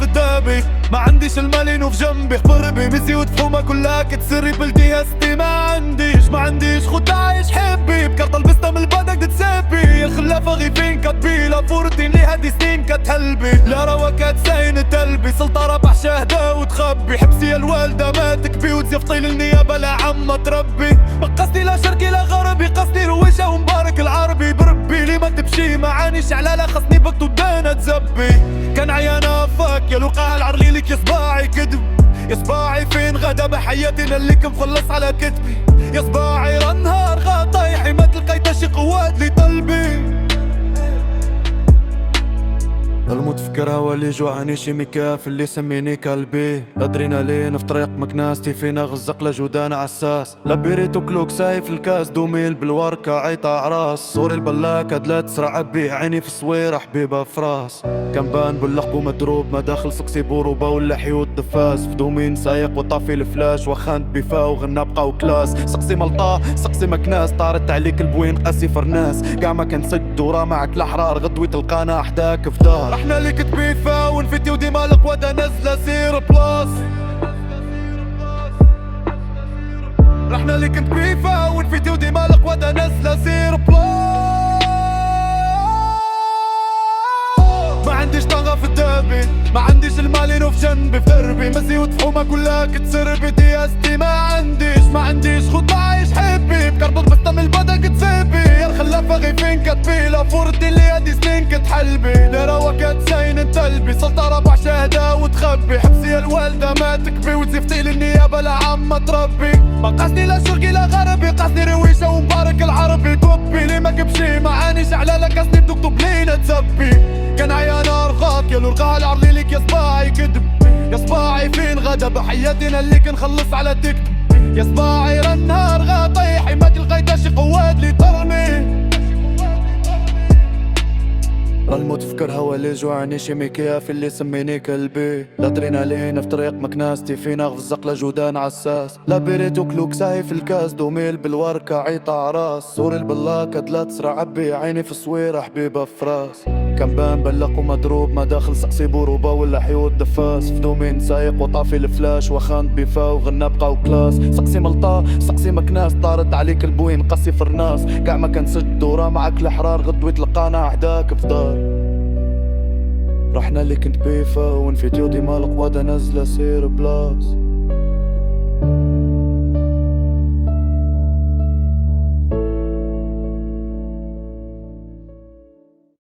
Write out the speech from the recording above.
في الدابي، ما عنديش المالين وفي جنبي خبربي، مزي وتفومة كلها كتسري بلدي يا ستي. ما عنديش خد عايش حبي، بكرت لبستا من البدك تتسابي، الخلافة غيفين كتبي لا فورتين لي هادي سنين كتهلبي، لا روا كتساين تلبي، سلطة ربح شهدة وتخبي، حبسي يا الوالدة ما تكبي، وتزفطي للنيابة لا عم تربي. ما قصدي لا شرقي لا غربي، قصدي رويشة ومبارك العربي، بربي لي ما تمشي معاني شعلالة خصني بكت ودانا تزبي. كان عيانا فاك يا لقاها العرليلك يا صباعي كدب، يا صباعي فين غدا بحياتنا اللي مفلص على كتبي، يا صباعي رنهار غطايحي ما تلقيت شي قوات لي طلبي. الموت فكر هو اللي جوعني شي مكاف اللي سميني كلبي، ادرينالين في طريق مكناستي فينا غزق لجودان عساس، لا بيريت وكلوك سايف الكاس دوميل بالوركة عيطة عراس، صوري البلاك لا تسرع بيه عيني في الصويرة حبيبة فراس، كان بان باللحق ومدروب ما داخل سقسي بوروبا ولا حيوت دفاس، في دومين سايق وطافي الفلاش وخانت بيفا وغنى بقى وكلاس، سقسي ملطا سقسي مكناس طارت عليك البوين قاسي فرناس، كاع ما كنسد ورا معك الاحرار غدوي تلقانا احداك في دار. رحنا ليك تبيفا ونفيتي وديما القوادة نازلة سير بلاص، رحنا ليك تبيفا ونفيتي وديما القوادة نازلة سير بلاص. ما عنديش طاقة في الدابي، ما عنديش المالين وفي جنبي في دربي، مزي وتفومة كلها كتسربي دياستي. ما عنديش خد عايش حبي، بكربط بستم البدك تسيبي، يا الخلافة غيفين كتبي لا فورتي اللي هادي سنين كتحلبي، لا روا كتساين تلبي، سلطة ربح شهدة وتخبي، حبسي يا الوالدة ما تكبي، وتزفتي للنيابة لا عم تربي. ما قصدي لا شرقي لا غربي، قصدي رويشة ومبارك العربي، توبي لي ما كبشي معاني شعلالة قصدي تكتب لينا تسبي. كان عيانا رغاك يا لرقاها العرليلك يا صباعي كدب، يا صباعي فين غدا بحياتنا اللي كنخلص على تكتب، يا صباعي رنهار غطيحي ما تلقيت شي قوات لي ترمي. الموت فكر هو اللي جوعني شي مكياف اللي سميني كلبي، الادرينالين في طريق مكناستي فينا غفزق لجودان عساس، لا بيريت وكلوك ساي في الكاس دوميل بالوركة عيطة عراس، صوري البلاكة لا تسرع عبي عيني في الصويرة حبيبة فراس، كان بان بلق ومضروب ما داخل سقسي بوروبا ولا حيوت دفاس، في دومين سايق وطافي الفلاش وخانت بيفا وغنى بقى وكلاس، سقسي ملطا سقسي مكناس طارت عليك البوين قاسي فرناس، كاع ما كنسد ورا معك الحرار غدوي تلقانا احداك في دار. رحنا اللي كنت بيفا ونفيتيو ديما القوادة نازلة سير بلاص.